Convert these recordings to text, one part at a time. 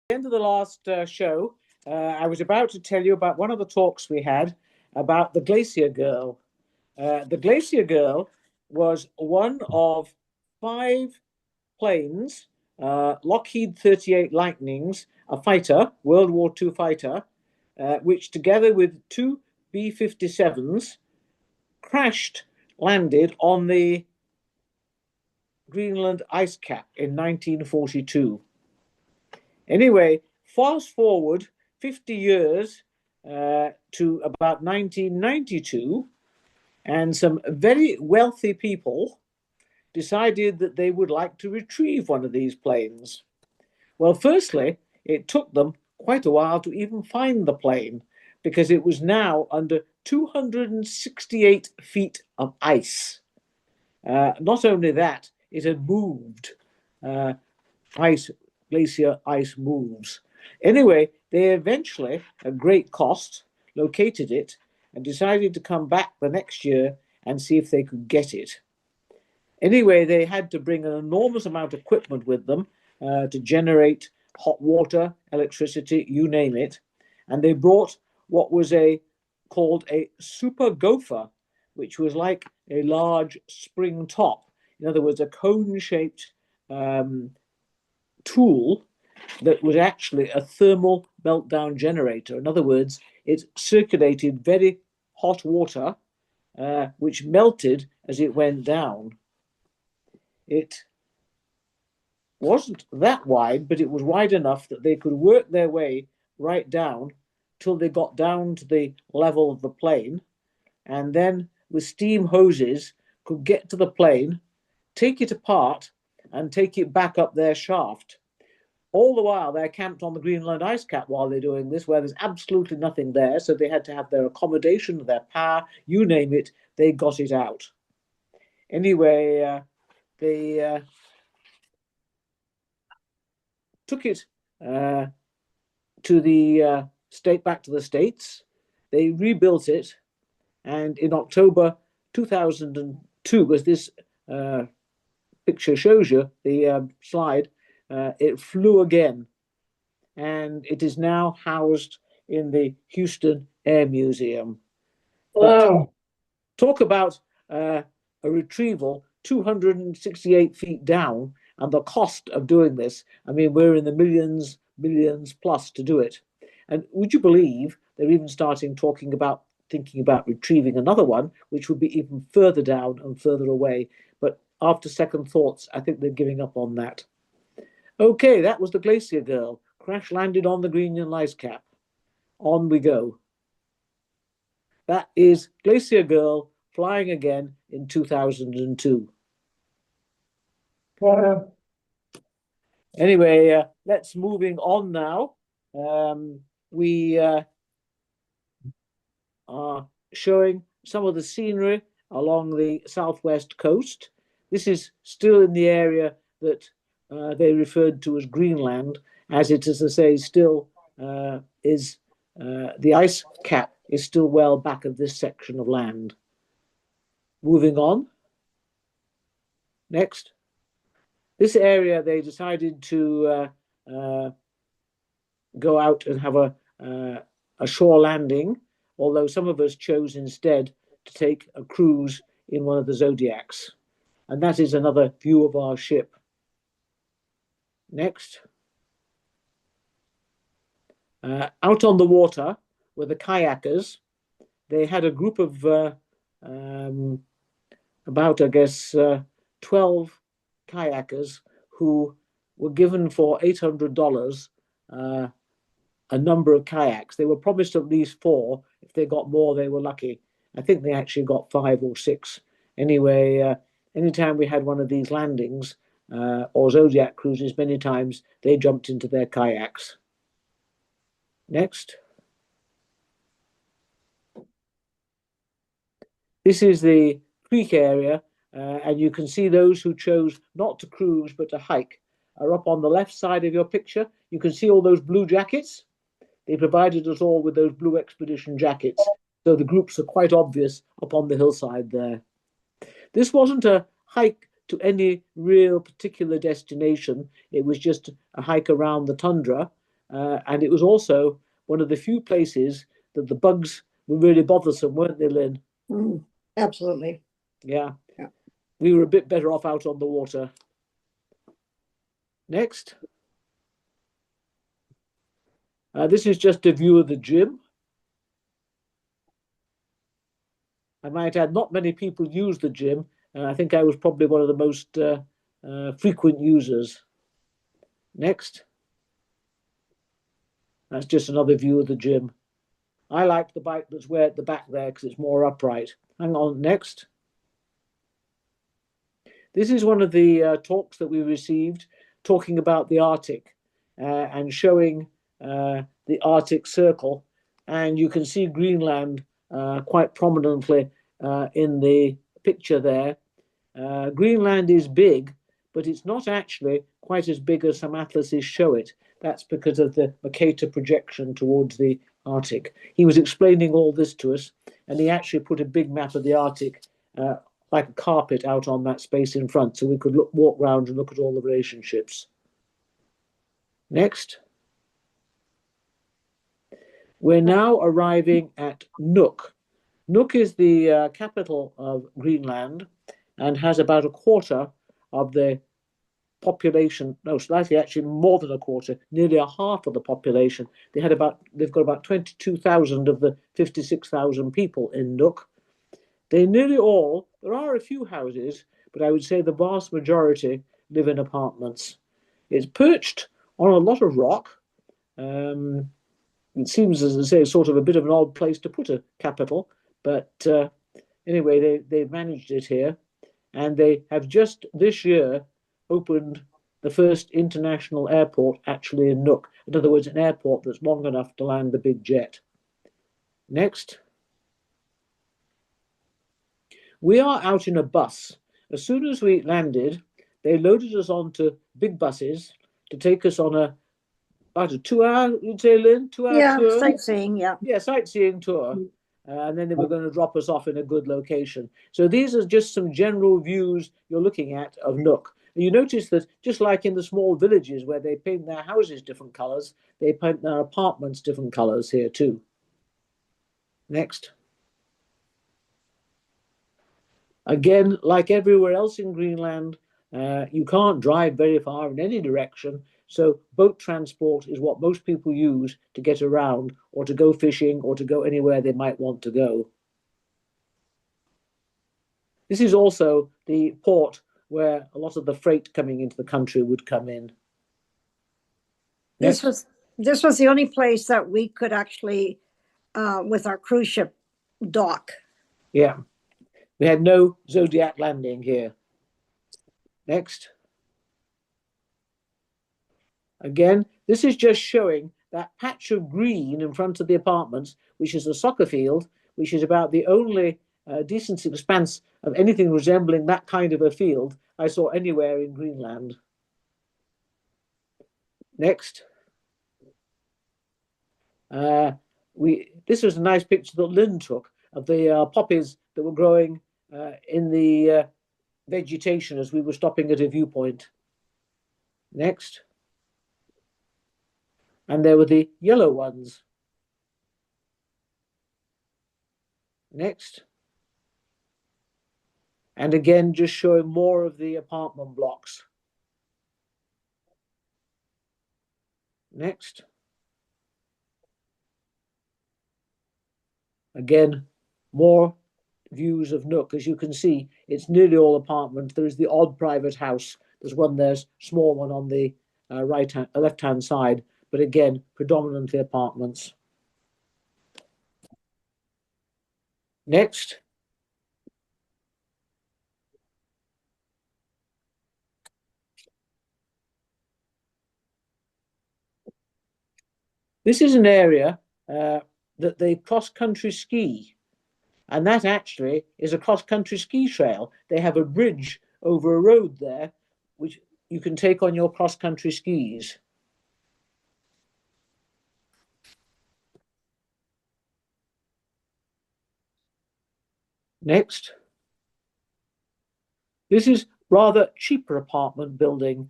end of the last show, I was about to tell you about one of the talks we had about the Glacier Girl. The Glacier Girl was one of five planes, Lockheed 38 Lightnings, a fighter, World War II fighter, which together with two B-57s crashed, landed on the Greenland ice cap in 1942. Anyway, fast forward 50 years to about 1992, and some very wealthy people decided that they would like to retrieve one of these planes. Well, firstly, it took them quite a while to even find the plane because it was now under 268 feet of ice. Not only that, it had moved. Ice glacier ice moves. Anyway, they eventually, at great cost, located it and decided to come back the next year and see if they could get it. Anyway, they had to bring an enormous amount of equipment with them to generate hot water, electricity, you name it. And they brought what was called a super gopher, which was like a large spring top. In other words, a cone-shaped tool that was actually a thermal meltdown generator. In other words, it circulated very hot water, which melted as it went down. It wasn't that wide, but it was wide enough that they could work their way right down till they got down to the level of the plane, and then with steam hoses could get to the plane, take it apart, and take it back up their shaft. All the while, they're camped on the Greenland ice cap while they're doing this, where there's absolutely nothing there. So they had to have their accommodation, their power, you name it, they got it out. Anyway, they took it to the state, back to the States. They rebuilt it, and in October 2002, as this picture shows you, the slide, it flew again, and it is now housed in the Houston Air Museum. Wow. Talk about a retrieval 268 feet down and the cost of doing this. I mean, we're in the millions plus to do it. And would you believe they're even thinking about retrieving another one, which would be even further down and further away. But after second thoughts, I think they're giving up on that. Okay, that was the Glacier Girl. Crash landed on the Greenland ice cap. On we go. That is Glacier Girl flying again in 2002. Wow. Anyway, let's moving on now. We are showing some of the scenery along the southwest coast. This is still in the area that they referred to as Greenland, as it, as I say, still is the ice cap is still well back of this section of land. Moving on. Next. This area, they decided to go out and have a shore landing, although some of us chose instead to take a cruise in one of the Zodiacs. And that is another view of our ship. Next. Out on the water were the kayakers. They had a group of about, I guess, 12 kayakers who were given for $800 a number of kayaks. They were promised at least 4. If they got more, they were lucky. I think they actually got 5 or 6. Anyway, anytime we had one of these landings or Zodiac cruises, many times they jumped into their kayaks. Next. This is the creek area, and you can see those who chose not to cruise but to hike are up on the left side of your picture. You can see all those blue jackets. They provided us all with those blue expedition jackets, so the groups are quite obvious up on the hillside there. This wasn't a hike to any real particular destination. It was just a hike around the tundra, and it was also one of the few places that the bugs were really bothersome, weren't they, Lynn? Absolutely. Yeah. Yeah. We were a bit better off out on the water. Next. This is just a view of the gym. I might add, not many people use the gym. I think I was probably one of the most frequent users. Next. That's just another view of the gym. I like the bike that's way at the back there because it's more upright. Hang on, next. This is one of the talks that we received talking about the Arctic and showing the Arctic Circle. And you can see Greenland quite prominently in the picture there. Greenland is big, but it's not actually quite as big as some atlases show it. That's because of the Mercator projection towards the Arctic. He was explaining all this to us, and he actually put a big map of the Arctic like a carpet out on that space in front, so we could walk around and look at all the relationships. Next. We're now arriving at Nuuk. Nuuk is the capital of Greenland and has about a quarter of the population, no, slightly actually more than a quarter, nearly a half of the population. They've got about 22,000 of the 56,000 people in Nuuk. They nearly all, there are a few houses, but I would say the vast majority live in apartments. It's perched on a lot of rock. It seems, as I say, sort of a bit of an odd place to put a capital, but anyway, they've managed it here, and they have just this year opened the first international airport actually in Nuuk. In other words, an airport that's long enough to land the big jet. Next. We are out in a bus. As soon as we landed, they loaded us onto big buses to take us on about a 2-hour, you'd say, Lynn? 2-hour tour? Sightseeing, yeah. Yeah, sightseeing tour. And then they were going to drop us off in a good location. So these are just some general views you're looking at of Nuuk. And you notice that just like in the small villages where they paint their houses different colours, they paint their apartments different colours here too. Next. Again, like everywhere else in Greenland, you can't drive very far in any direction. So boat transport is what most people use to get around or to go fishing or to go anywhere they might want to go. This is also the port where a lot of the freight coming into the country would come in. This was the only place that we could actually, with our cruise ship, dock. Yeah. We had no Zodiac landing here. Next. Again, this is just showing that patch of green in front of the apartments, which is a soccer field, which is about the only decent expanse of anything resembling that kind of a field I saw anywhere in Greenland. Next. This was a nice picture that Lynn took of the poppies that were growing in the vegetation as we were stopping at a viewpoint. Next. And there were the yellow ones. Next. And again, just showing more of the apartment blocks. Next. Again, more views of Nuuk. As you can see, it's nearly all apartments. There is the odd private house. There's small one on the left-hand side, but again, predominantly apartments. Next. This is an area that they cross-country ski, and that actually is a cross-country ski trail. They have a bridge over a road there, which you can take on your cross-country skis. Next. This is rather cheaper apartment building.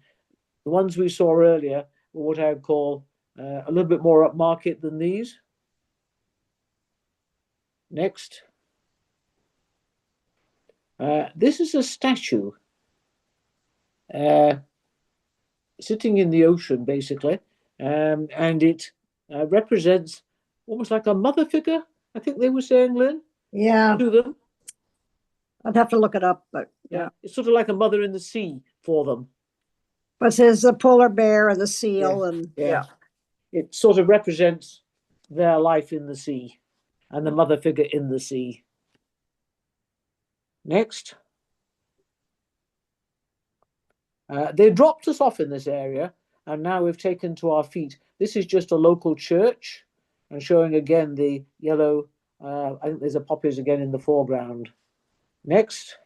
The ones we saw earlier were what I would call a little bit more upmarket than these. Next. This is a statue sitting in the ocean, basically, and it represents almost like a mother figure, I think they were saying, Lynn, Yeah, to them. I'd have to look it up, but Yeah, it's sort of like a mother in the sea for them. but there's the polar bear and the seal, and Yeah. It sort of represents their life in the sea and the mother figure in the sea. Next. They dropped us off in this area, and now we've taken to our feet. This is just a local church, and showing again the yellow. I think there's a poppies again in the foreground. Next.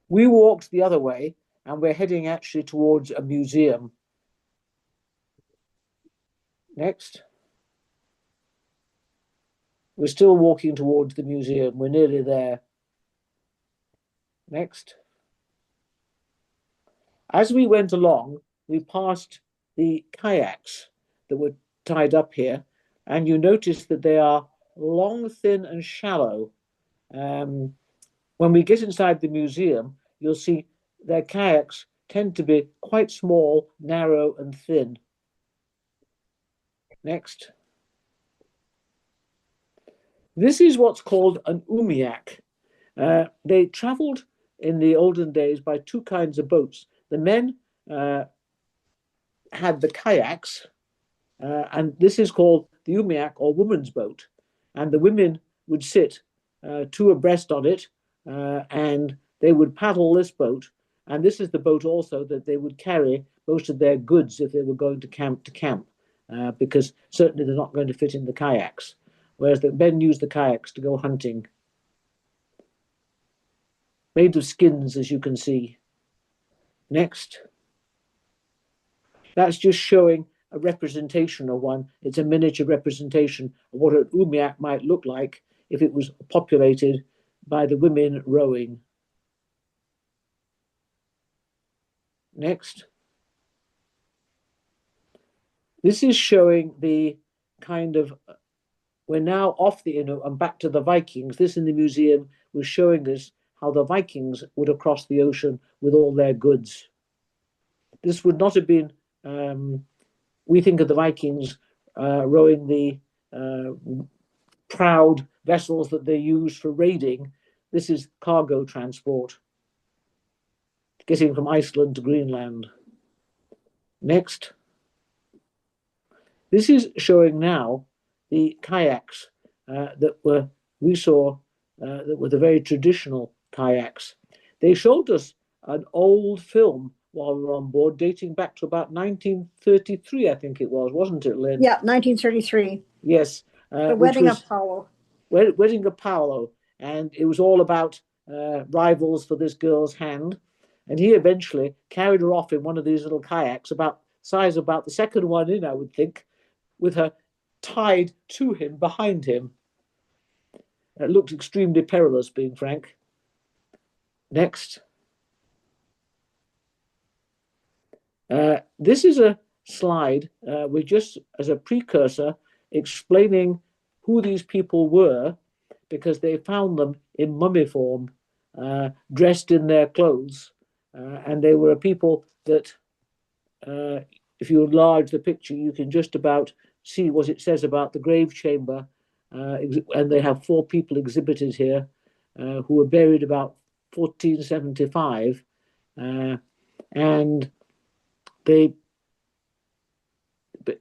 We walked the other way, and we're heading actually towards a museum. Next. We're still walking towards the museum. We're nearly there. Next. As we went along, we passed the kayaks that were tied up here, and you notice that they are long, thin, and shallow. When we get inside the museum, you'll see their kayaks tend to be quite small, narrow, and thin. Next. This is what's called an umiak. They traveled in the olden days by two kinds of boats. The men had the kayaks, and this is called the umiak or woman's boat. And the women would sit two abreast on it, and they would paddle this boat. And this is the boat also that they would carry most of their goods if they were going to camp, because certainly they're not going to fit in the kayaks. Whereas the men use the kayaks to go hunting. Made of skins, as you can see. Next. That's just showing a representation of one. It's a miniature representation of what an umiak might look like if it was populated by the women rowing. Next. This is showing the kind of, we're now off the Inuit and back to the Vikings. This in the museum was showing us how the Vikings would have crossed the ocean with all their goods. This would not have been, we think of the Vikings rowing the proud vessels that they used for raiding. This is cargo transport, getting from Iceland to Greenland. Next. This is showing now the kayaks that we saw that were the very traditional kayaks. They showed us an old film while we were on board, dating back to about 1933, I think it was, wasn't it, Lynn? yeah, 1933. Yes. The Wedding of Apollo. Wedding of Apollo, and it was all about rivals for this girl's hand. And he eventually carried her off in one of these little kayaks, about size about the second one in, I would think, with her tied to him behind him. It looked extremely perilous, being frank. Next. This is a slide with just as a precursor explaining who these people were, because they found them in mummy form, dressed in their clothes. And they were a people that, if you enlarge the picture, you can just about see what it says about the grave chamber. And they have 4 people exhibited here who were buried about 1475. And they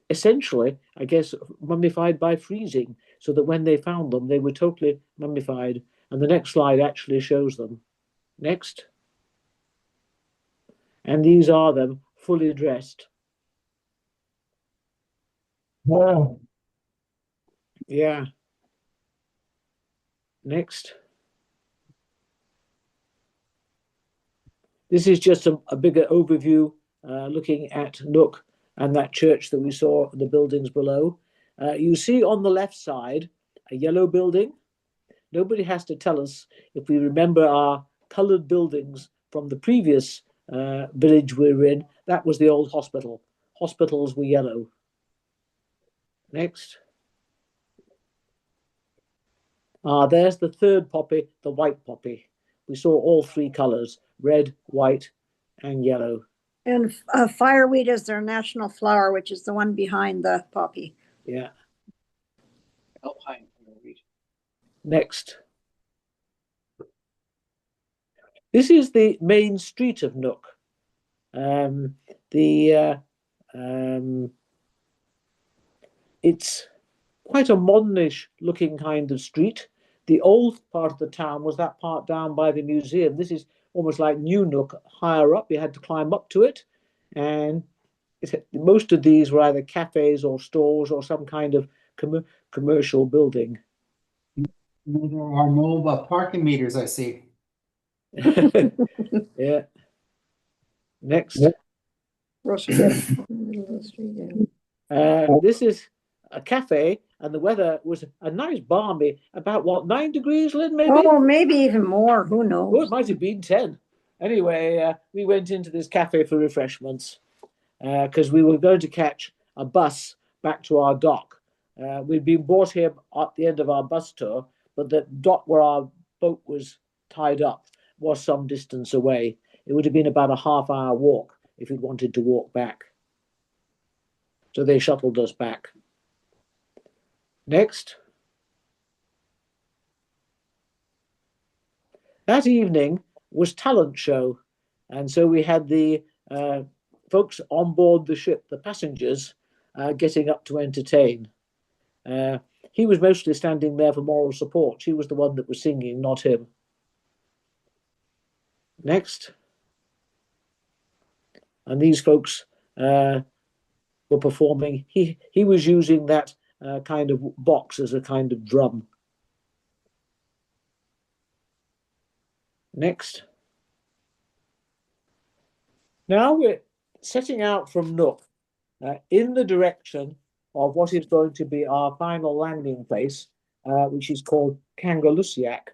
essentially, I guess, mummified by freezing, so that when they found them, they were totally mummified. And the next slide actually shows them. Next. And these are them fully dressed. Wow. Yeah. Next. This is just a bigger overview looking at Nook and that church that we saw, the buildings below. You see on the left side a yellow building. Nobody has to tell us if we remember our coloured buildings from the previous village we were in. That was the old hospital. Hospitals were yellow. Next. There's the third poppy, the white poppy. We saw all three colors, red, white, and yellow. And fireweed is their national flower, which is the one behind the poppy. Yeah. Alpine fireweed. Next. This is the main street of Nook. It's quite a modernish looking kind of street. The old part of the town was that part down by the museum. This is almost like New Nook, higher up. You had to climb up to it. And most of these were either cafes or stores or some kind of commercial building. There are no parking meters, I see. Yeah. Next. This is a cafe, and the weather was a nice balmy, about what, 9 degrees, Lynn, maybe? Oh, maybe even more. Who knows? Oh, it might have been 10. Anyway, we went into this cafe for refreshments because we were going to catch a bus back to our dock. We'd been brought here at the end of our bus tour, but the dock where our boat was tied up was some distance away. It would have been about a half-hour walk if we'd wanted to walk back. So they shuttled us back. Next. That evening was talent show. And so we had the folks on board the ship, the passengers, getting up to entertain. He was mostly standing there for moral support. She was the one that was singing, not him. Next. And these folks were performing. He was using that kind of box as a kind of drum. Next. Now we're setting out from Nook in the direction of what is going to be our final landing place, which is called Kangerlussuaq.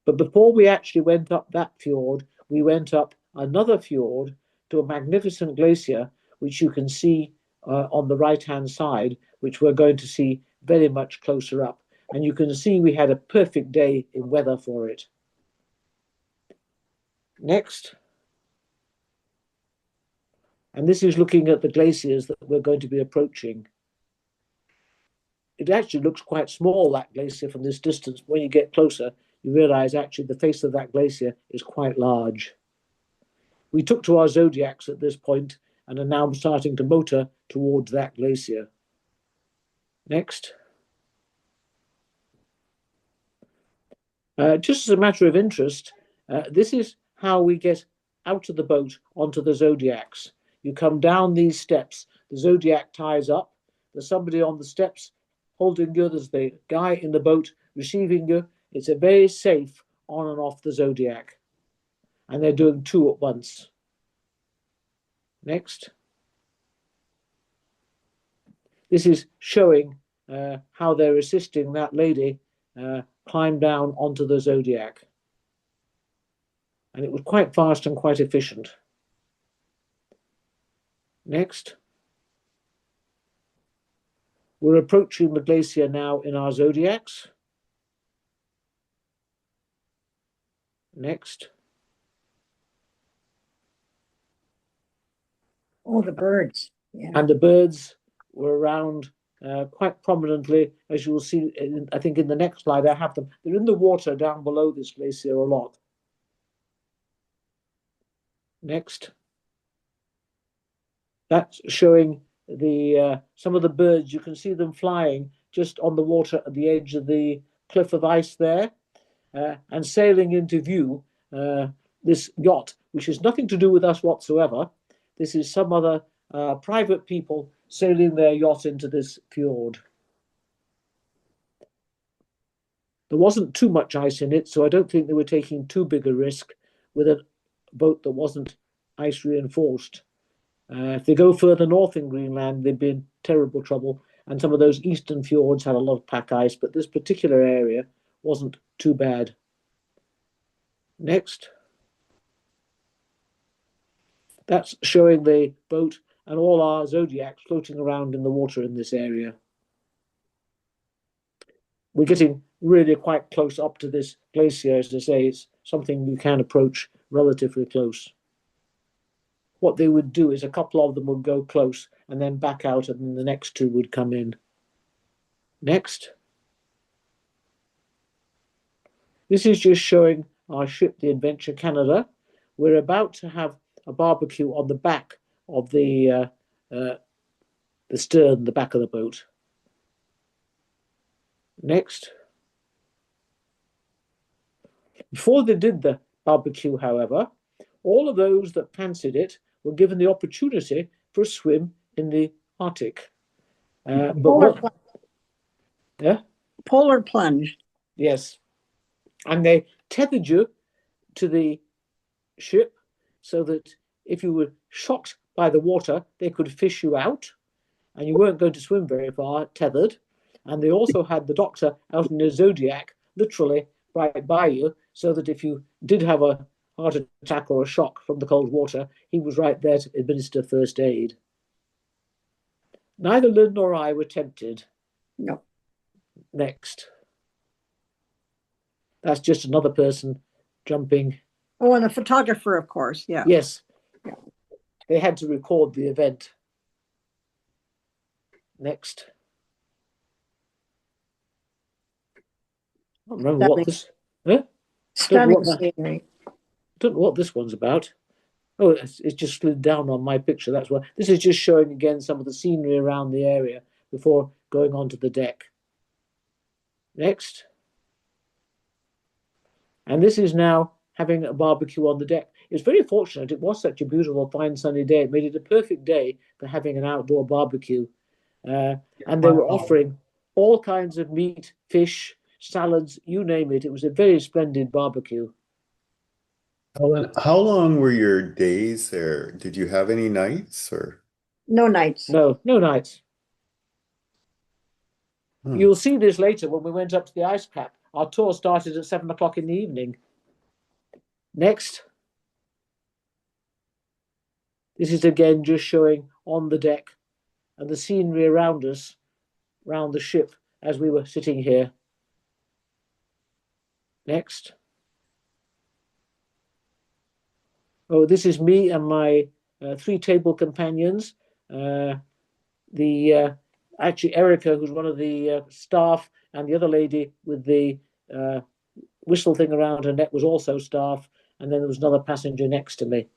But before we actually went up that fjord, we went up another fjord to a magnificent glacier, which you can see on the right-hand side, which we're going to see very much closer up. And you can see we had a perfect day in weather for it. Next. And this is looking at the glaciers that we're going to be approaching. It actually looks quite small, that glacier, from this distance. When you get closer, you realize actually the face of that glacier is quite large. We took to our zodiacs at this point and are now starting to motor towards that glacier. Next. Just as a matter of interest, this is how we get out of the boat onto the zodiacs. You come down these steps, the zodiac ties up, there's somebody on the steps holding you, there's the guy in the boat receiving you. It's a very safe on and off the zodiac. And they're doing two at once. Next. This is showing how they're assisting that lady climb down onto the zodiac. And it was quite fast and quite efficient. Next. We're approaching the glacier now in our zodiacs. Next. Oh, the birds. Yeah. And the birds were around quite prominently, as you will see, I think in the next slide, I have them. They're in the water down below this glacier a lot. Next. That's showing the some of the birds. You can see them flying just on the water at the edge of the cliff of ice there, and sailing into view this yacht, which has nothing to do with us whatsoever. This is some other private people sailing their yacht into this fjord. There wasn't too much ice in it, so I don't think they were taking too big a risk with a boat that wasn't ice reinforced. If they go further north in Greenland, they'd be in terrible trouble. And some of those eastern fjords had a lot of pack ice, but this particular area wasn't too bad. Next. That's showing the boat and all our zodiacs floating around in the water in this area. We're getting really quite close up to this glacier. As I say, it's something you can approach relatively close. What they would do is a couple of them would go close and then back out, and then the next two would come in. Next. This is just showing our ship, the Adventure Canada. We're about to have a barbecue on the back of the stern, the back of the boat. Next. Before they did the barbecue, however, all of those that fancied it were given the opportunity for a swim in the Arctic. Polar plunge. Yes. And they tethered you to the ship so that if you were shocked by the water, they could fish you out, and you weren't going to swim very far, tethered. And they also had the doctor out in the Zodiac, literally right by you, so that if you did have a heart attack or a shock from the cold water, he was right there to administer first aid. Neither Lynn nor I were tempted. No. Next. That's just another person jumping. Oh, and a photographer, of course. Yeah. Yes. Yeah. They had to record the event. Next. I don't remember what this. Stunning scenery. Don't know what this one's about. Oh, it's just slid down on my picture. That's why. This is just showing again some of the scenery around the area before going onto the deck. Next. And this is now having a barbecue on the deck. It's very fortunate. It was such a beautiful, fine, sunny day. It made it a perfect day for having an outdoor barbecue. And they were offering all kinds of meat, fish, salads, you name it. It was a very splendid barbecue. How long were your days there? Did you have any nights or? No nights. No nights. You'll see this later when we went up to the ice cap. Our tour started at 7 o'clock in the evening. Next. This is again just showing on the deck and the scenery around us, around the ship as we were sitting here. Next. Oh, this is me and my 3 table companions. Actually, Erica, who's one of the staff, and the other lady with the whistle thing around her neck was also staff. And then there was another passenger next to me.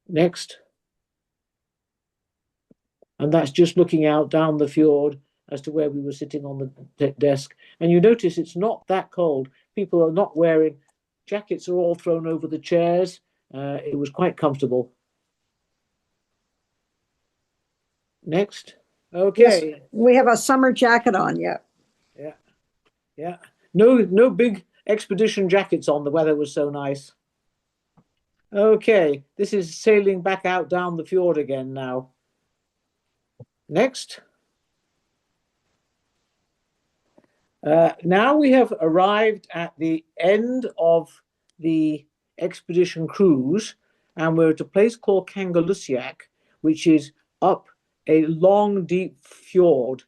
Next. And that's just looking out down the fjord as to where we were sitting on the desk. And you notice it's not that cold. People are not wearing jackets, are all thrown over the chairs. It was quite comfortable. Next. Okay. Yes, we have a summer jacket on, yeah. Yeah. No big expedition jackets on. The weather was so nice. Okay. This is sailing back out down the fjord again now. Next. Now we have arrived at the end of the expedition cruise, and we're at a place called Kangalusiak, which is up a long, deep fjord.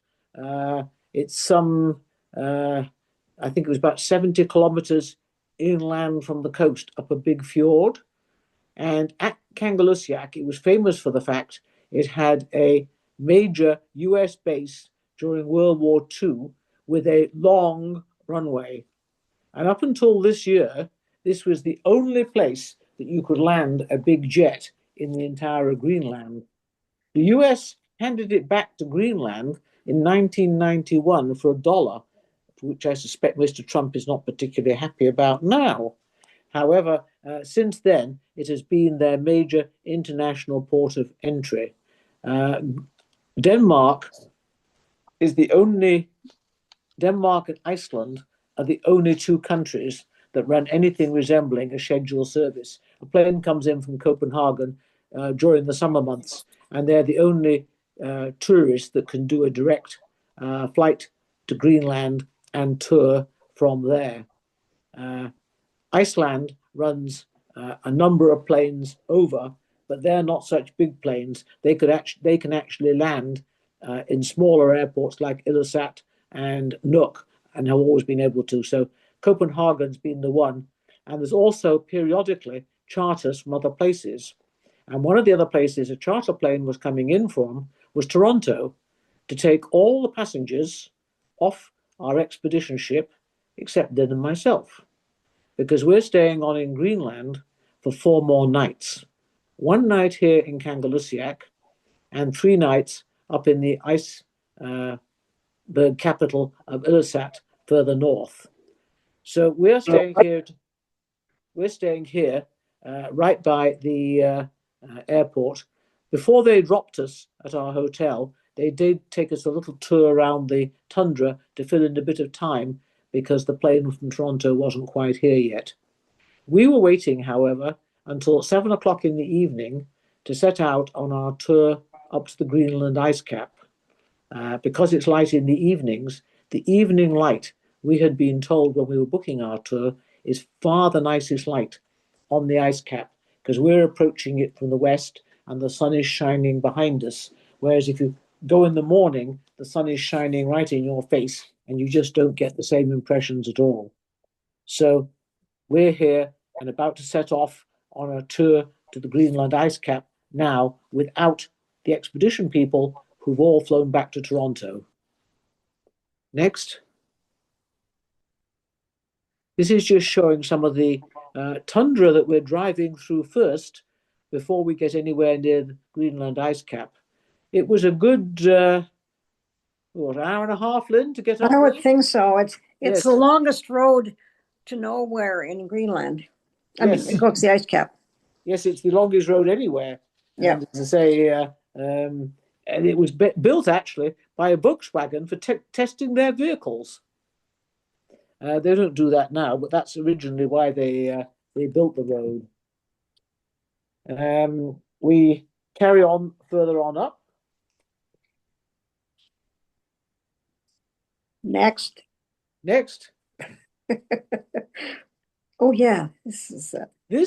It's some, I think it was about 70 kilometers inland from the coast, up a big fjord. And at Kangalusiak, it was famous for the fact it had a major US base during World War II with a long runway. And up until this year, this was the only place that you could land a big jet in the entire of Greenland. The US handed it back to Greenland in 1991 for $1, which I suspect Mr. Trump is not particularly happy about now. However, since then, it has been their major international port of entry. Denmark and Iceland are the only 2 countries that run anything resembling a scheduled service. A plane comes in from Copenhagen during the summer months, and they're the only tourists that can do a direct flight to Greenland and tour from there. Iceland runs a number of planes over, but they're not such big planes. They can actually land in smaller airports like Ilulissat and Nuuk, and have always been able to. So Copenhagen's been the one, and there's also periodically charters from other places. And one of the other places a charter plane was coming in from was Toronto, to take all the passengers off our expedition ship, except Lynn and myself, because we're staying on in Greenland for 4 more nights. 1 night here in Kangerlussuaq, and 3 nights up in the iceberg capital of Ilulissat, further north. So we're staying here. We're staying here, right by the airport. Before they dropped us at our hotel, they did take us a little tour around the tundra to fill in a bit of time, because the plane from Toronto wasn't quite here yet. We were waiting, however, until 7 o'clock in the evening to set out on our tour up to the Greenland ice cap. Because it's light in the evenings, the evening light, we had been told when we were booking our tour, is far the nicest light on the ice cap, because we're approaching it from the west and the sun is shining behind us. Whereas if you go in the morning, the sun is shining right in your face and you just don't get the same impressions at all. So we're here and about to set off on a tour to the Greenland ice cap now, without the expedition people who've all flown back to Toronto. Next. This is just showing some of the tundra that we're driving through first before we get anywhere near the Greenland ice cap. It was a good, hour and a half, Lynn, to get up I would there? think so. It's Yes. the longest road to nowhere in Greenland. I mean, Yes. it goes to the ice cap. Yes, it's the longest road anywhere. Yeah. And as I say, and it was built actually by a Volkswagen for testing their vehicles. They don't do that now, but that's originally why they built the road. We carry on further on up. Next. Next, Oh yeah, this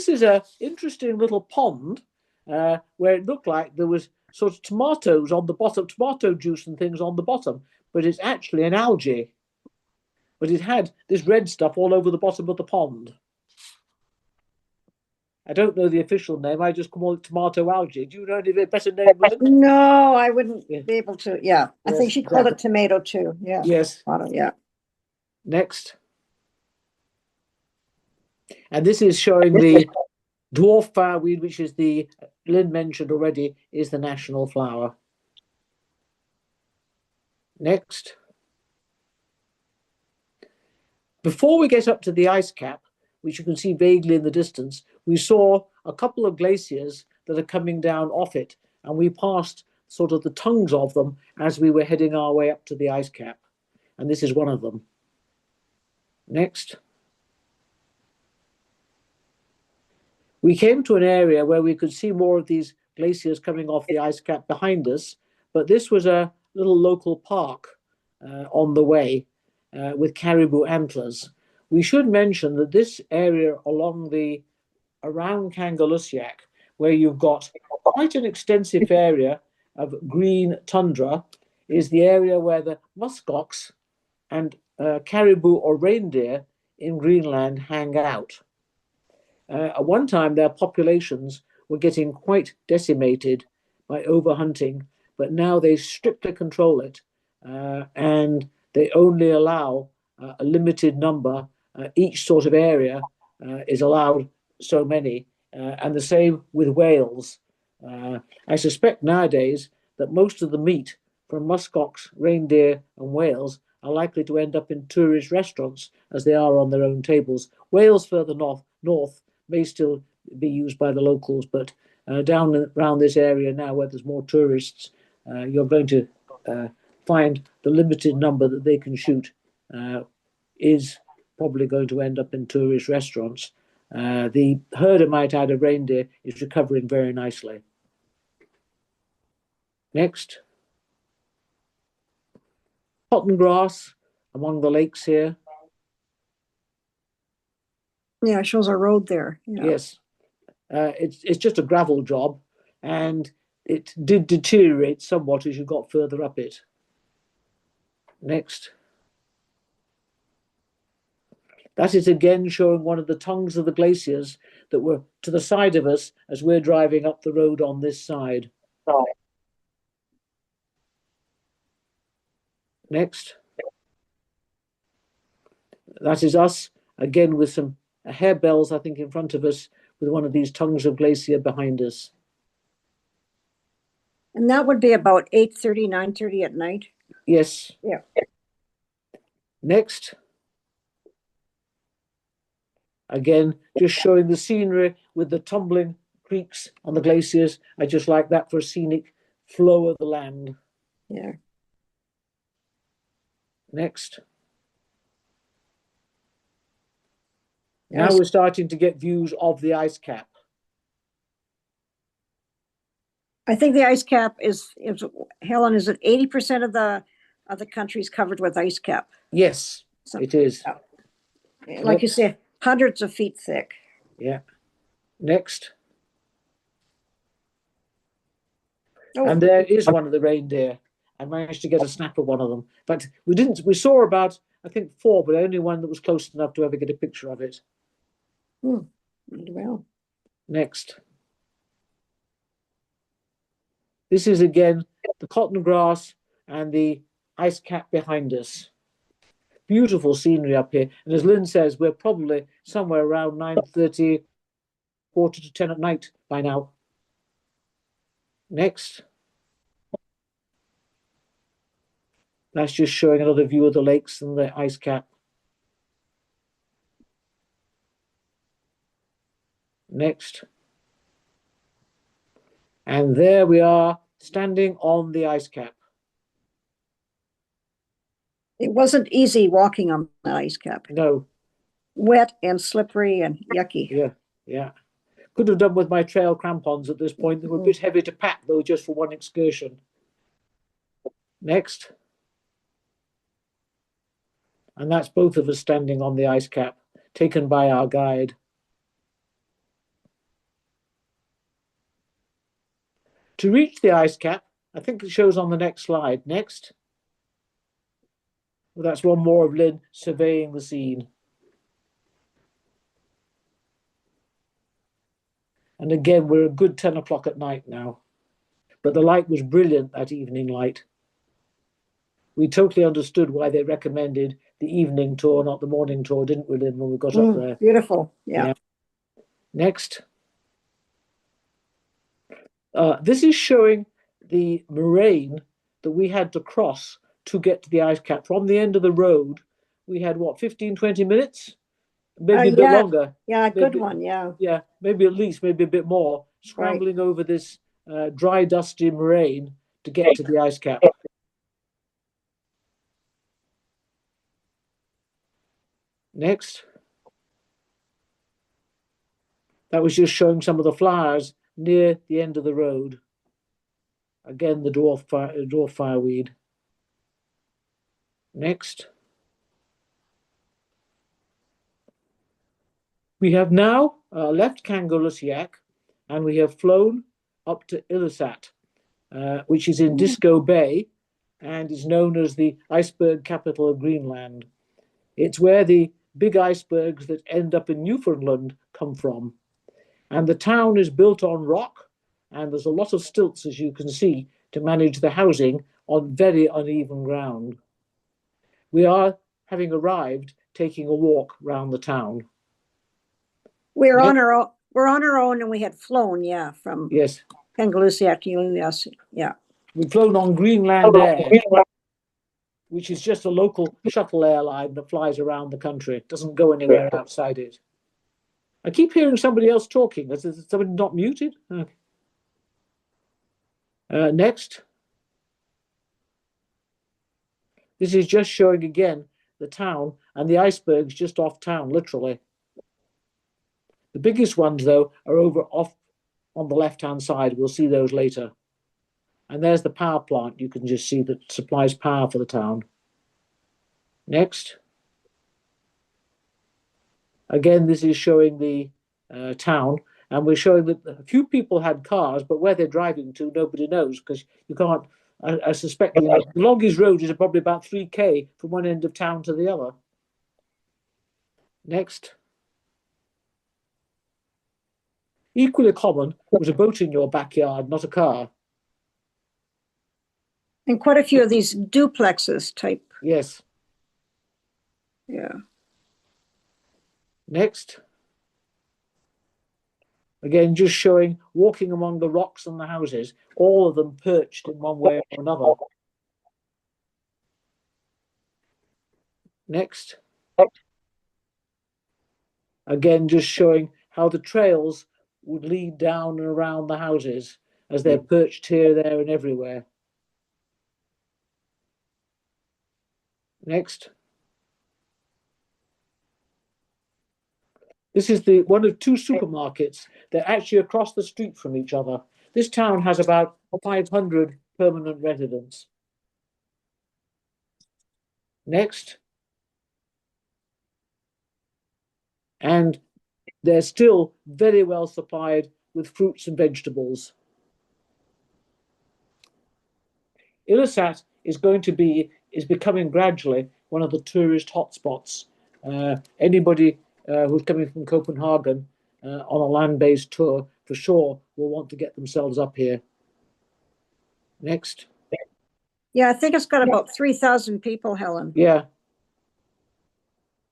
is a interesting little pond where it looked like there was sort of tomatoes on the bottom, tomato juice and things on the bottom, but it's actually an algae. But it had this red stuff all over the bottom of the pond. I don't know the official name. I just call it tomato algae. Do you know any better name, Lynn? no, I wouldn't Yeah. be able to. Yeah, I Yes, think she called it exactly. tomato too. Yeah. Yes. Yeah. Next. And this is showing the dwarf fireweed, which is the, Lynn mentioned already, is the national flower. Next. Before we get up to the ice cap, which you can see vaguely in the distance, we saw a couple of glaciers that are coming down off it, and we passed sort of the tongues of them as we were heading our way up to the ice cap. And this is one of them. Next. We came to an area where we could see more of these glaciers coming off the ice cap behind us, but this was a little local park on the way with caribou antlers. We should mention that this area around Kangerlussuaq, where you've got quite an extensive area of green tundra, is the area where the muskox and caribou or reindeer in Greenland hang out. At one time, their populations were getting quite decimated by overhunting, but now they strictly control it, and they only allow a limited number. Each sort of area is allowed so many, and the same with whales. I suspect nowadays that most of the meat from muskox, reindeer, and whales are likely to end up in tourist restaurants as they are on their own tables. Whales further north may still be used by the locals, but down around this area now where there's more tourists, you're going to find the limited number that they can shoot is probably going to end up in tourist restaurants. The herd, I might add, of reindeer is recovering very nicely. Next. Cotton grass among the lakes here. Yeah, it shows a road there. Yeah. Yes. It's just a gravel job, and it did deteriorate somewhat as you got further up it. Next. That is again showing one of the tongues of the glaciers that were to the side of us as we're driving up the road on this side. Next. That is us, again with some harebells, I think, in front of us, with one of these tongues of glacier behind us. And that would be about 8:30, 9:30 at night. Yes. Yeah. Next. Again, just showing the scenery with the tumbling creeks on the glaciers. I just like that for a scenic flow of the land. Yeah. Next. Now we're starting to get views of the ice cap. I think the ice cap is Helen, is it 80% of the country is covered with ice cap? Yes, it is. Like you say, hundreds of feet thick. Yeah. Next. Oh. And there is one of the reindeer. I managed to get a snap of one of them. But we saw about, I think, 4, but only one that was close enough to ever get a picture of it. Well. Next. This is again the cotton grass and the ice cap behind us. Beautiful scenery up here. And as Lynn says, we're probably somewhere around 9:30, 9:45 at night by now. Next. That's just showing another view of the lakes and the ice cap. Next. And there we are, standing on the ice cap. It wasn't easy walking on the ice cap. No. Wet and slippery and yucky. Yeah, yeah. Could have done with my trail crampons at this point. They were a bit heavy to pack, though, just for one excursion. Next. And that's both of us standing on the ice cap, taken by our guide. To reach the ice cap, I think it shows on the next slide. Next. Well, that's one more of Lynn surveying the scene. And again, we're a good 10 o'clock at night now. But the light was brilliant, that evening light. We totally understood why they recommended the evening tour, not the morning tour, didn't we, Lynn, when we got up there? Beautiful, yeah. Next. This is showing the moraine that we had to cross to get to the ice cap. From the end of the road, we had, what, 15, 20 minutes? Maybe a bit longer. Yeah, good one, yeah. Yeah, maybe at least, maybe a bit more, scrambling over this dry, dusty moraine to get to the ice cap. Next. That was just showing some of the flowers near the end of the road. Again, the dwarf fireweed. Next. We have now left Kangalusyak and we have flown up to Ilulissat, which is in Disco Bay and is known as the iceberg capital of Greenland. It's where the big icebergs that end up in Newfoundland come from. And the town is built on rock, and there's a lot of stilts, as you can see, to manage the housing on very uneven ground. We are, having arrived, taking a walk round the town. We're on our own, and we had flown, from Kangalusyak to Ilulissat, We've flown on Greenland Air, which is just a local shuttle airline that flies around the country. It doesn't go anywhere outside it. I keep hearing somebody else talking. Is somebody not muted? Okay. Next. This is just showing again the town and the icebergs just off town, literally. The biggest ones, though, are off on the left-hand side. We'll see those later. And there's the power plant. You can just see that supplies power for the town. Next. Again, this is showing the town. And we're showing that a few people had cars, but where they're driving to, nobody knows, because you can't. I suspect the longest road is probably about 3K from one end of town to the other. Next. Equally common was a boat in your backyard, not a car. And quite a few of these duplexes type. Yes. Yeah. Next. Again, just showing walking among the rocks and the houses, all of them perched in one way or another. Next. Again, just showing how the trails would lead down and around the houses as they're perched here, there, and everywhere. Next. This is the one of two supermarkets. They're actually across the street from each other. This town has about 500 permanent residents. Next. And they're still very well supplied with fruits and vegetables. Ilulissat is becoming gradually one of the tourist hotspots. Anybody who's coming from Copenhagen on a land-based tour for sure will want to get themselves up here. Next. Yeah, I think it's got about 3,000 people, Helen. Yeah.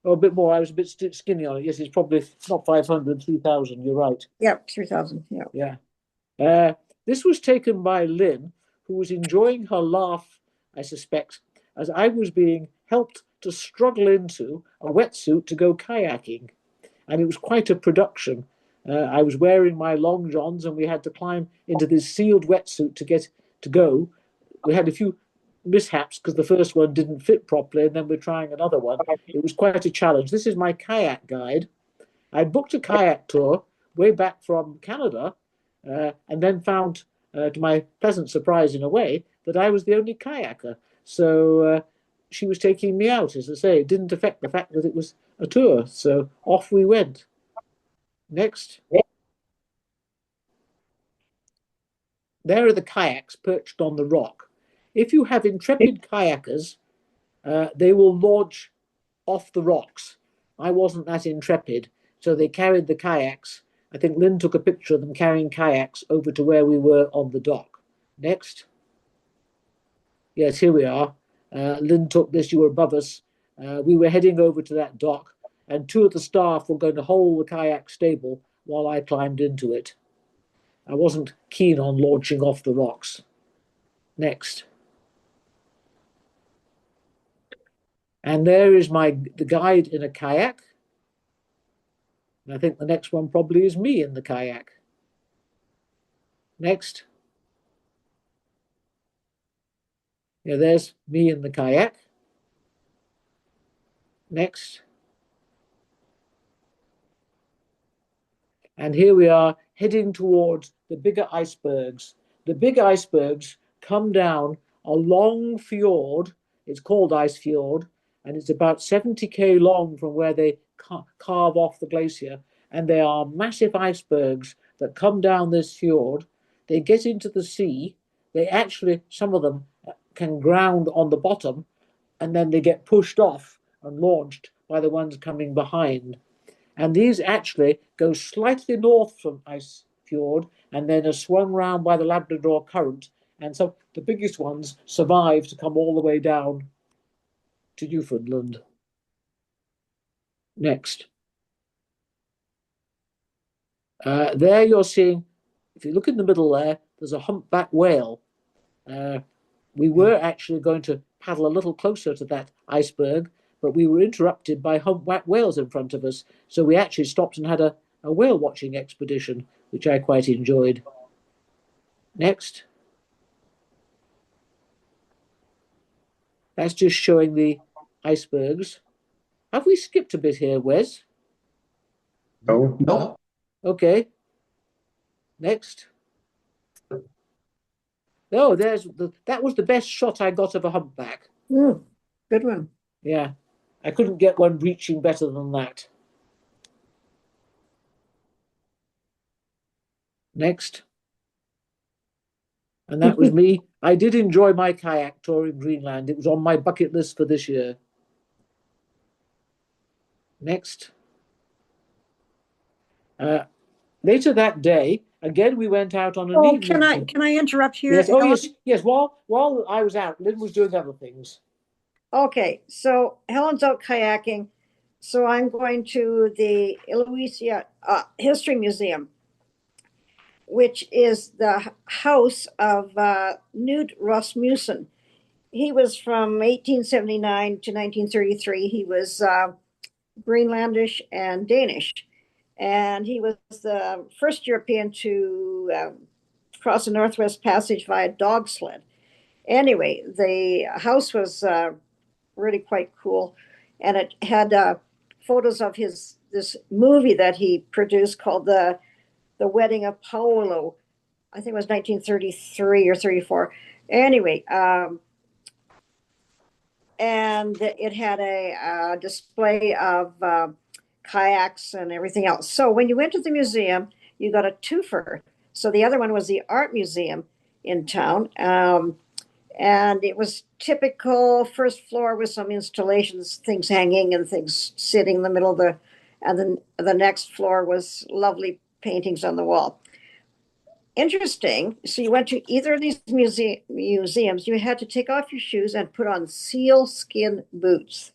Oh, a bit more. I was a bit skinny on it. Yes, it's probably not 500, 3,000. You're right. Yep, 3,000. Yeah. Yeah. This was taken by Lynn, who was enjoying her laugh, I suspect, as I was being helped to struggle into a wetsuit to go kayaking. And it was quite a production. I was wearing my long johns and we had to climb into this sealed wetsuit to go. We had a few mishaps because the first one didn't fit properly and then we're trying another one. It was quite a challenge. This is my kayak guide. I booked a kayak tour way back from Canada and then found, to my pleasant surprise in a way, that I was the only kayaker. So she was taking me out, as I say. It didn't affect the fact that it was a tour. So off we went. Next. There are the kayaks perched on the rock. If you have intrepid kayakers, they will launch off the rocks. I wasn't that intrepid, so they carried the kayaks. I think Lynn took a picture of them carrying kayaks over to where we were on the dock. Next. Yes, here we are. Lynn took this, you were above us. We were heading over to that dock, and two of the staff were going to hold the kayak stable while I climbed into it. I wasn't keen on launching off the rocks. Next. And there is the guide in a kayak. And I think the next one probably is me in the kayak. Next. Yeah, there's me in the kayak. Next. And here we are heading towards the bigger icebergs. The big icebergs come down a long fjord. It's called Ice Fjord, and it's about 70K long from where they carve off the glacier. And they are massive icebergs that come down this fjord. They get into the sea. They actually, some of them can ground on the bottom, and then they get pushed off and launched by the ones coming behind. And these actually go slightly north from Ice Fjord and then are swung round by the Labrador Current. And so the biggest ones survive to come all the way down to Newfoundland. Next. There you're seeing, if you look in the middle there, there's a humpback whale. We were actually going to paddle a little closer to that iceberg, but we were interrupted by humpback whales in front of us. So we actually stopped and had a whale watching expedition, which I quite enjoyed. Next. That's just showing the icebergs. Have we skipped a bit here, Wes? No. Nope. Okay. Next. Oh, that was the best shot I got of a humpback. Good one. Yeah. I couldn't get one reaching better than that. Next. And that was me. I did enjoy my kayak tour in Greenland. It was on my bucket list for this year. Next. Later that day, again, we went out on an Oh, evening. can I interrupt here? Yes. Oh, Helen? yes. Yes. While I was out, Lynn was doing other things. Okay, so Helen's out kayaking. So I'm going to the Eloisia History Museum, which is the house of Knud Rasmussen. He was from 1879 to 1933. He was Greenlandish and Danish. And he was the first European to cross the Northwest Passage via dog sled. Anyway, the house was really quite cool. And it had photos of this movie that he produced called the Wedding of Paolo. I think it was 1933 or 34. Anyway, and it had a display of kayaks and everything else. So when you went to the museum, you got a twofer. So the other one was the art museum in town. And it was typical first floor with some installations, things hanging and things sitting in the middle of and then the next floor was lovely paintings on the wall. Interesting. So you went to either of these museums, you had to take off your shoes and put on sealskin boots.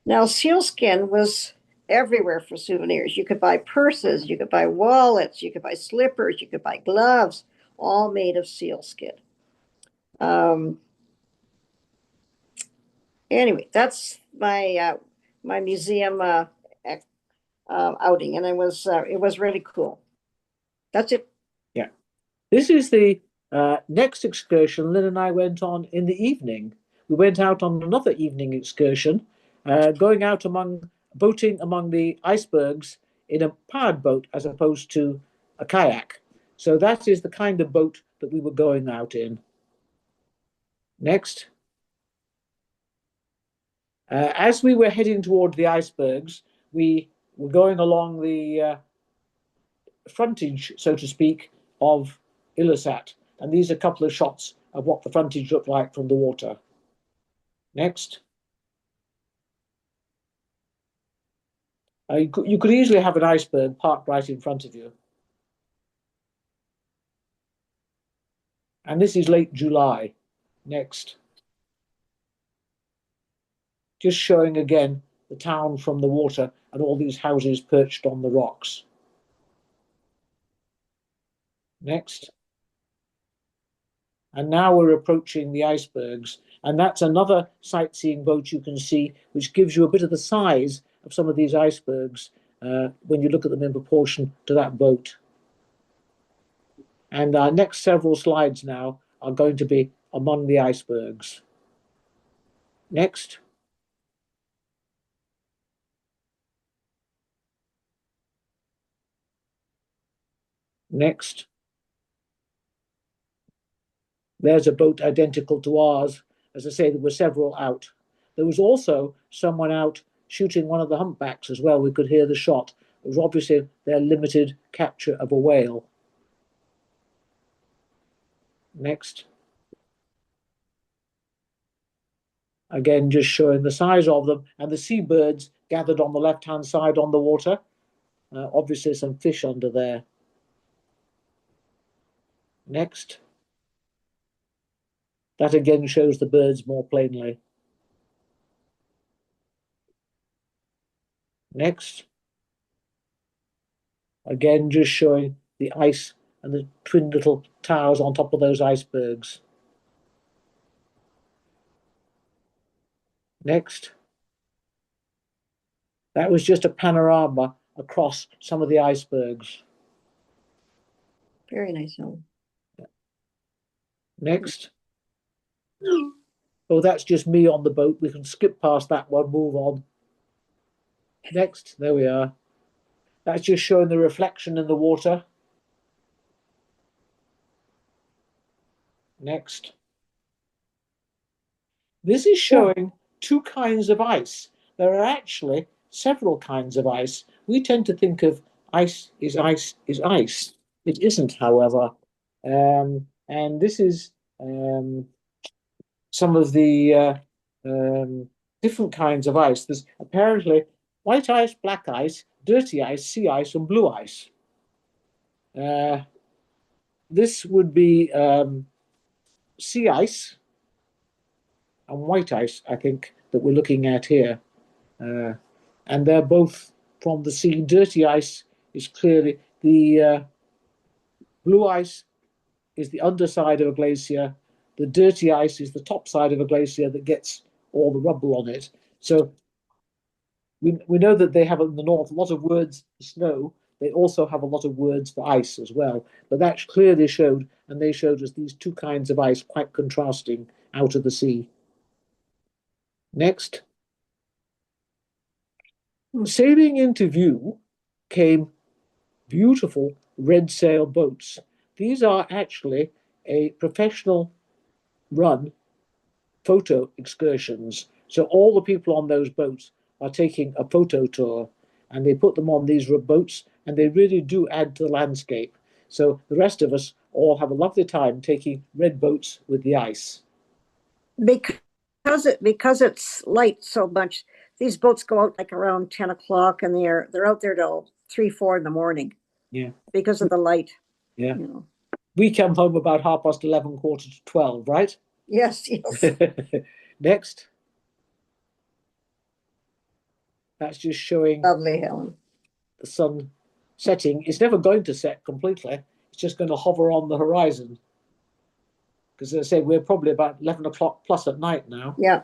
Now, sealskin was everywhere for souvenirs. You could buy purses, you could buy wallets, you could buy slippers, you could buy gloves, all made of sealskin. Anyway, that's my my museum outing, and it was really cool. That's it. Yeah. This is the next excursion Lynn and I went on in the evening. We went out on another evening excursion, going out boating among the icebergs in a powered boat as opposed to a kayak. So that is the kind of boat that we were going out in. Next. As we were heading toward the icebergs, we were going along the frontage, so to speak, of Ilulissat. And these are a couple of shots of what the frontage looked like from the water. Next. You could easily have an iceberg parked right in front of you. And this is late July. Next. Just showing again the town from the water and all these houses perched on the rocks. Next. And now we're approaching the icebergs. And that's another sightseeing boat you can see, which gives you a bit of the size of some of these icebergs when you look at them in proportion to that boat. And our next several slides now are going to be among the icebergs. Next. Next. There's a boat identical to ours. As I say, there were several out. There was also someone out shooting one of the humpbacks as well. We could hear the shot. It was obviously their limited capture of a whale. Next. Again, just showing the size of them and the seabirds gathered on the left-hand side on the water. Obviously some fish under there. Next. That again shows the birds more plainly. Next. Again, just showing the ice and the twin little towers on top of those icebergs. Next. That was just a panorama across some of the icebergs. Very nice, Helen. Next. Oh, that's just me on the boat. We can skip past that one, move on. Next, there we are. That's just showing the reflection in the water. Next. This is showing two kinds of ice. There are actually several kinds of ice. We tend to think of ice is ice is ice. It isn't, however. And this is some of the different kinds of ice. There's apparently white ice, black ice, dirty ice, sea ice, and blue ice. This would be sea ice and white ice, I think, that we're looking at here. And they're both from the sea. Dirty ice is clearly the blue ice is the underside of a glacier. The dirty ice is the top side of a glacier that gets all the rubble on it. So we know that they have in the north a lot of words for snow. They also have a lot of words for ice as well. But that clearly showed, and they showed us these two kinds of ice quite contrasting out of the sea. Next. Sailing into view came beautiful red sail boats. These are actually a professional run photo excursions. So all the people on those boats are taking a photo tour, and they put them on these boats, and they really do add to the landscape. So the rest of us all have a lovely time taking red boats with the ice. Because it's light so much, these boats go out like around 10 o'clock, and they're out there till 3, 4 in the morning. Yeah. Because of the light. Yeah. You know. We come home about 11:30, 12, right? Yes, yes. Next. That's just showing Lovely, Helen. the sun setting. It's never going to set completely. It's just going to hover on the horizon. Because as I say, we're probably about 11 o'clock plus at night now. Yeah.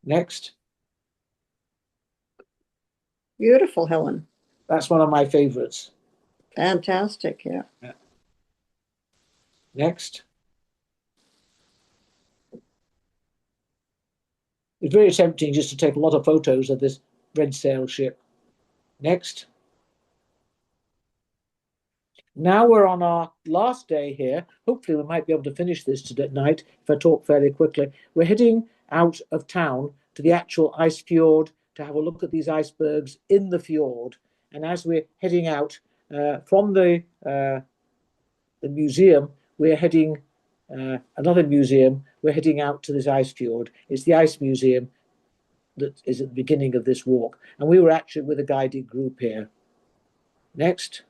Next. Beautiful, Helen. That's one of my favorites. Fantastic, yeah. Next. It's very tempting just to take a lot of photos of this red sail ship. Next. Now we're on our last day here. Hopefully we might be able to finish this tonight if I talk fairly quickly. We're heading out of town to the actual ice fjord to have a look at these icebergs in the fjord. And as we're heading out from the museum, we're heading another museum. We're heading out to this ice fjord. It's the ice museum that is at the beginning of this walk. And we were actually with a guided group here. Next.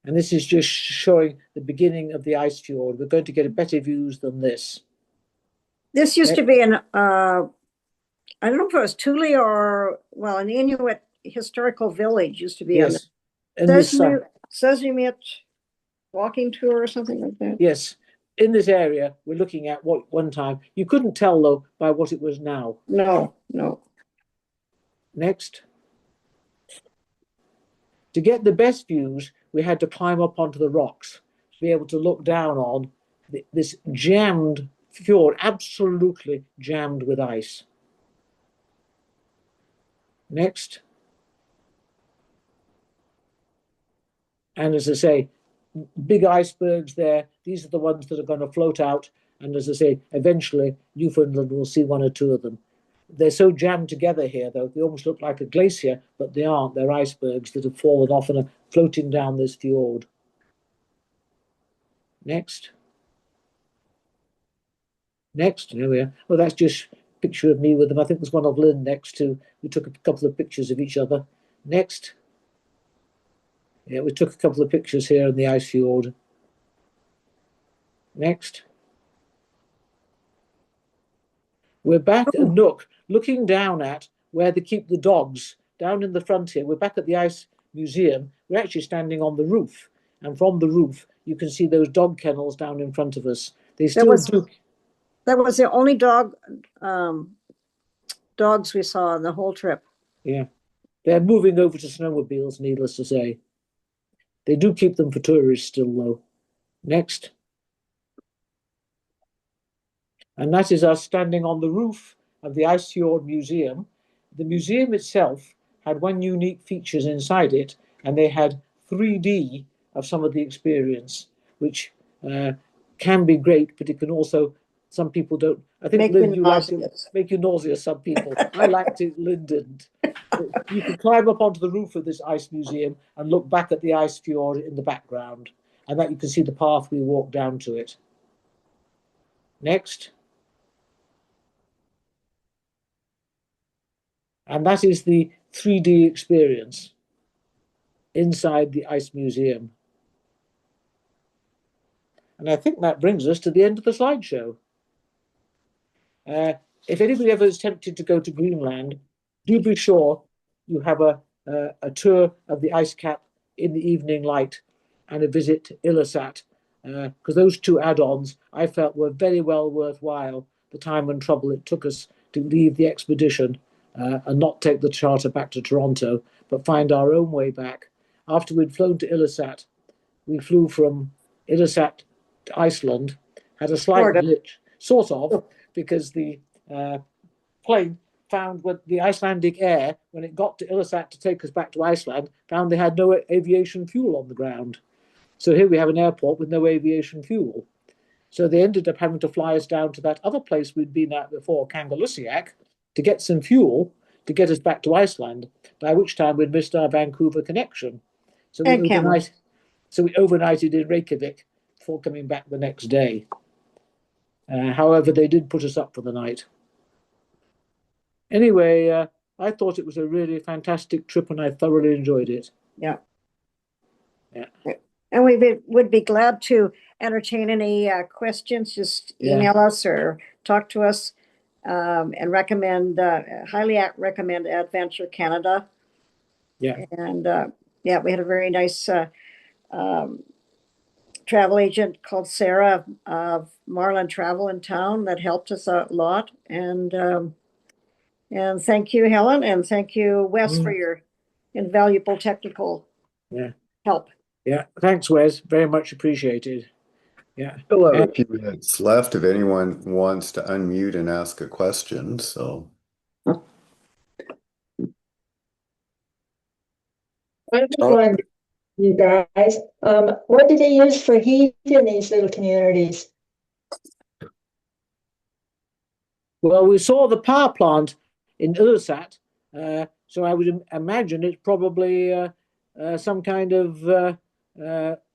And this is just showing the beginning of the ice fjord. We're going to get better views than this. This used to be I don't know if it was Thule or, well, an Inuit historical village used to be. Yes. Sesame walking tour or something like that. Yes. In this area, we're looking at what one time, you couldn't tell though by what it was now. No. Next. To get the best views, we had to climb up onto the rocks to be able to look down on this jammed fjord, absolutely jammed with ice. Next. And as I say, big icebergs there. These are the ones that are going to float out. And as I say, eventually Newfoundland will see one or two of them. They're so jammed together here, though, they almost look like a glacier, but they aren't. They're icebergs that have fallen off and are floating down this fjord. Next. Next, here we are. Well, that's just a picture of me with them. I think there's one of Lynn next too. We took a couple of pictures of each other. Next. Yeah, we took a couple of pictures here in the ice fjord. Next. We're back at Nook, looking down at where they keep the dogs, down in the front here. We're back at the Ice Museum. We're actually standing on the roof. And from the roof, you can see those dog kennels down in front of us. They still do. That was the only dogs we saw on the whole trip. Yeah. They're moving over to snowmobiles, needless to say. They do keep them for tourists still, though. Next. And that is us standing on the roof of the Ice Fjord Museum. The museum itself had one unique features inside it, and they had 3D of some of the experience, which can be great, but it can also, some people don't I think, Make Lynn, me you liked it, nauseous. make you nauseous, some people. I liked it, Lynn didn't. You can climb up onto the roof of this ice museum and look back at the ice fjord in the background, and that you can see the path we walked down to it. Next. And that is the 3D experience inside the ice museum. And I think that brings us to the end of the slideshow. If anybody ever is tempted to go to Greenland, do be sure you have a tour of the ice cap in the evening light and a visit to Ilulissat, because those two add-ons I felt were very well worthwhile the time and trouble it took us to leave the expedition and not take the charter back to Toronto, but find our own way back. After we'd flown to Ilulissat, we flew from Ilulissat to Iceland, had a slight glitch, sort of, because the plane found when the Icelandic Air, when it got to Ilulissat to take us back to Iceland, found they had no aviation fuel on the ground. So here we have an airport with no aviation fuel. So they ended up having to fly us down to that other place we'd been at before, Kangalusiak, to get some fuel to get us back to Iceland, by which time we'd missed our Vancouver connection. So we overnighted in Reykjavik before coming back the next day. However, they did put us up for the night. Anyway, I thought it was a really fantastic trip and I thoroughly enjoyed it. Yeah. Yeah. And we would be glad to entertain any questions. Just email us or talk to us, and highly recommend Adventure Canada. Yeah. And we had a very nice travel agent called Sarah of Marlin Travel in town that helped us a lot. And thank you, Helen, and thank you, Wes, for your invaluable technical help. Yeah, thanks, Wes. Very much appreciated. Yeah. Still have a few minutes left if anyone wants to unmute and ask a question. So. I'm just wondering, you guys, what did they use for heat in these little communities? Well, we saw the power plant in Ilulissat, so I would imagine it's probably some kind of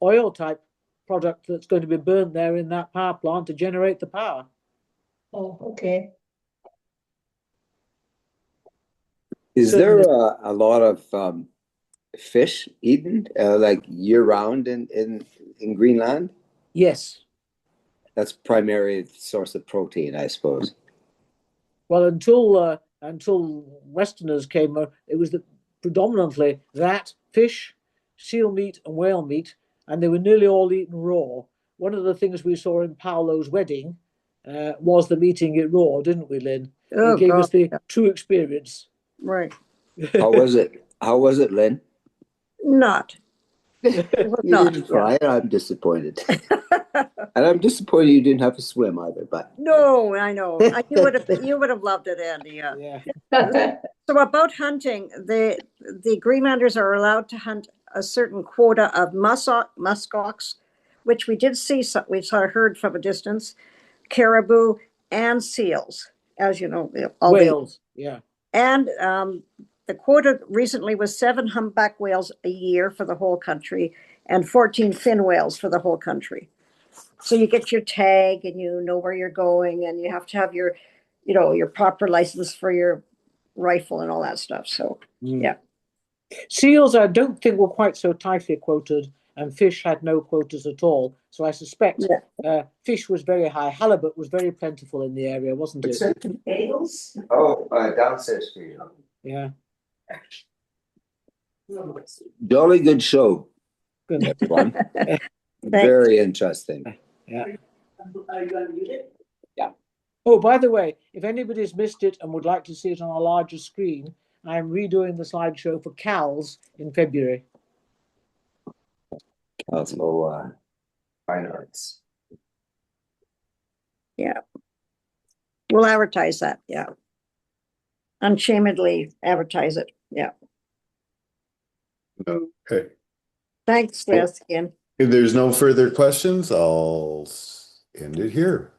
oil type product that's going to be burnt there in that power plant to generate the power. Oh, okay. Is there a lot of fish eaten like year round in Greenland? Yes. That's primary source of protein, I suppose. Well, until Westerners came, it was predominantly that fish, seal meat, and whale meat, and they were nearly all eaten raw. One of the things we saw in Paolo's wedding was them eating it raw, didn't we, Lynn? It gave us the true experience. Right. How was it? How was it, Lynn? Not. You didn't try it. I'm disappointed. And I'm disappointed you didn't have to swim either. But no, I know. You would have loved it, Andy. Yeah. So about hunting, the Greenlanders are allowed to hunt a certain quota of muskox, which we did see. We heard from a distance, caribou and seals, as you know, whales. And the quota recently was 7 humpback whales a year for the whole country and 14 fin whales for the whole country. So you get your tag and you know where you're going, and you have to have your proper license for your rifle and all that stuff. So, yeah. Seals, I don't think were quite so tightly quoted, and fish had no quotas at all. So I suspect fish was very high. Halibut was very plentiful in the area, wasn't it? Oh, downstairs for you. Yeah. Jolly good show. Good. One. Very interesting. Yeah. Are you going to use it? Yeah. Oh, by the way, if anybody's missed it and would like to see it on a larger screen, I'm redoing the slideshow for CALS in February. Also, fine arts. Yeah. We'll advertise that. Yeah. Unshamedly advertise it. Yeah. Okay. Thanks, Wes, again. If there's no further questions, I'll end it here.